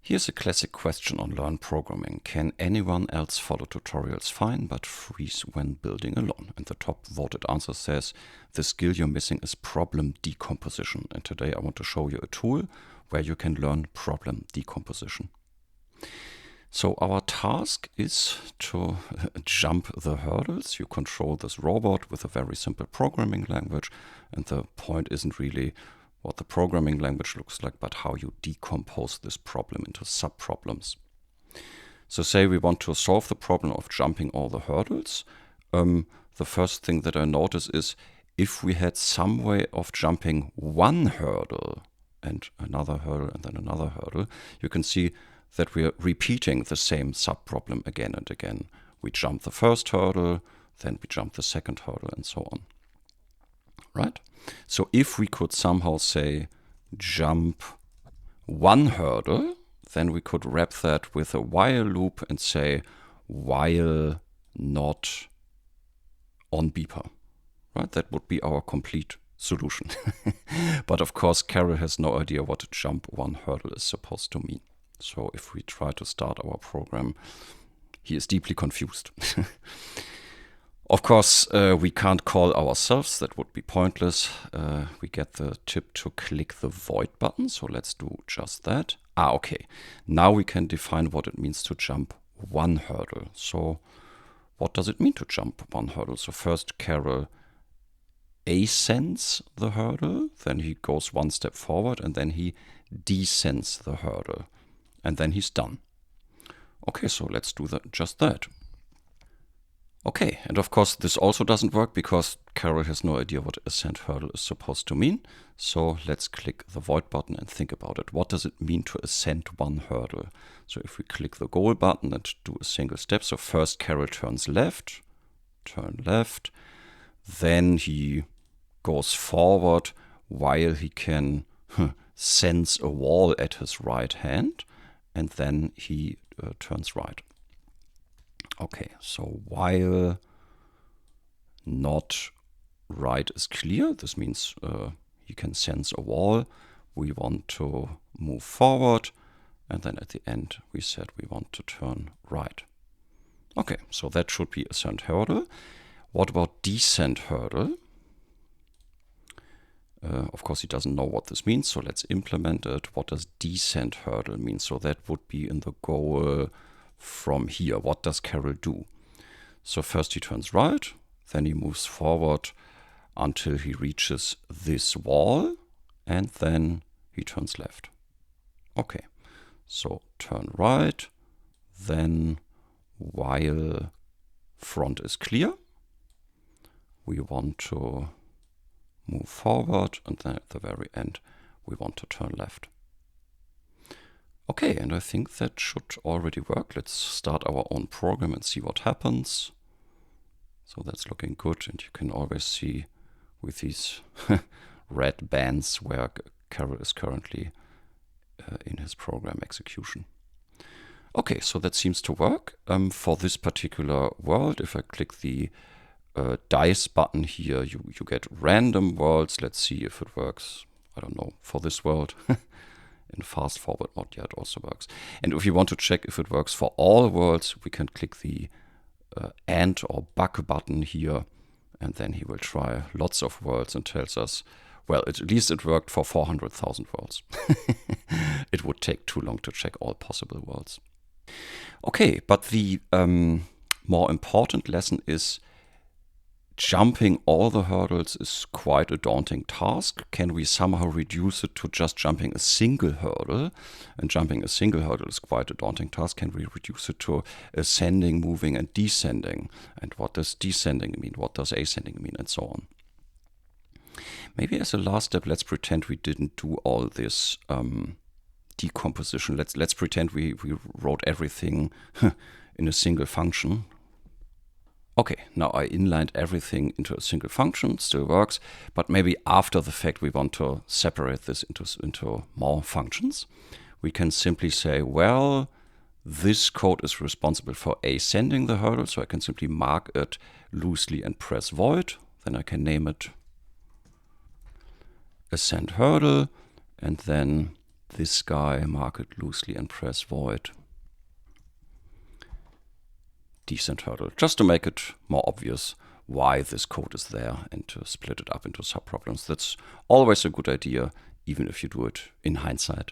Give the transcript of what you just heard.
Here's a classic question on Learn Programming. Can anyone else follow tutorials fine but freeze when building alone? And the top voted answer says, the skill you're missing is problem decomposition. And today I want to show you a tool where you can learn problem decomposition. So our task is to jump the hurdles. You control this robot with a very simple programming language. And the point isn't really what the programming language looks like, but how you decompose this problem into sub-problems. So say we want to solve the problem of jumping all the hurdles. The first thing that I notice is if we had some way of jumping one hurdle and another hurdle and then another hurdle, you can see that we are repeating the same sub-problem again and again. We jump the first hurdle, then we jump the second hurdle, and so on. Right? So if we could somehow say jump one hurdle, then we could wrap that with a while loop and say while not on beeper. Right? That would be our complete solution. But of course, Karel has no idea what a jump one hurdle is supposed to mean. So if we try to start our program, he is deeply confused. Of course, we can't call ourselves. That would be pointless. We get the tip to click the void button. So let's do just that. Okay. Now we can define what it means to jump one hurdle. So what does it mean to jump one hurdle? So first, Karel ascends the hurdle. Then he goes one step forward and then he descends the hurdle. And then he's done. Okay, so let's do that, just that. Okay, and of course this also doesn't work because Karel has no idea what ascent hurdle is supposed to mean. So let's click the void button and think about it. What does it mean to ascend one hurdle? So if we click the goal button and do a single step, so first Karel turns left, turn left, then he goes forward while he can sense a wall at his right hand, and then he turns right. Okay, so while not right is clear, this means you can sense a wall. We want to move forward, and then at the end we said we want to turn right. Okay, so that should be ascent hurdle. What about descent hurdle? Of course, he doesn't know what this means, so let's implement it. What does descent hurdle mean? So that would be in the goal from here. What does Karel do? So first he turns right, then he moves forward until he reaches this wall, and then he turns left. Okay, so turn right, then while front is clear, we want to move forward, and then at the very end we want to turn left. Okay, and I think that should already work. Let's start our own program and see what happens. So that's looking good, and you can always see with these red bands where Karel is currently in his program execution. Okay, so that seems to work. For this particular world, if I click the dice button here, you get random worlds. Let's see if it works. I don't know, for this world. In fast forward mode, yeah, it also works. And if you want to check if it works for all worlds, we can click the AND or bug button here, and then he will try lots of worlds and tells us, well, at least it worked for 400,000 worlds. It would take too long to check all possible worlds. Okay, but the more important lesson is jumping all the hurdles is quite a daunting task. Can we somehow reduce it to just jumping a single hurdle? And jumping a single hurdle is quite a daunting task. Can we reduce it to ascending, moving, and descending? And what does descending mean? What does ascending mean? And so on. Maybe as a last step, let's pretend we didn't do all this decomposition. Let's pretend we wrote everything in a single function. Okay, now I inlined everything into a single function, still works, but maybe after the fact we want to separate this into more functions. We can simply say, well, this code is responsible for ascending the hurdle, so I can simply mark it loosely and press void. Then I can name it ascend hurdle, and then this guy, mark it loosely and press void. Descent hurdle, just to make it more obvious why this code is there and to split it up into subproblems. That's always a good idea, even if you do it in hindsight.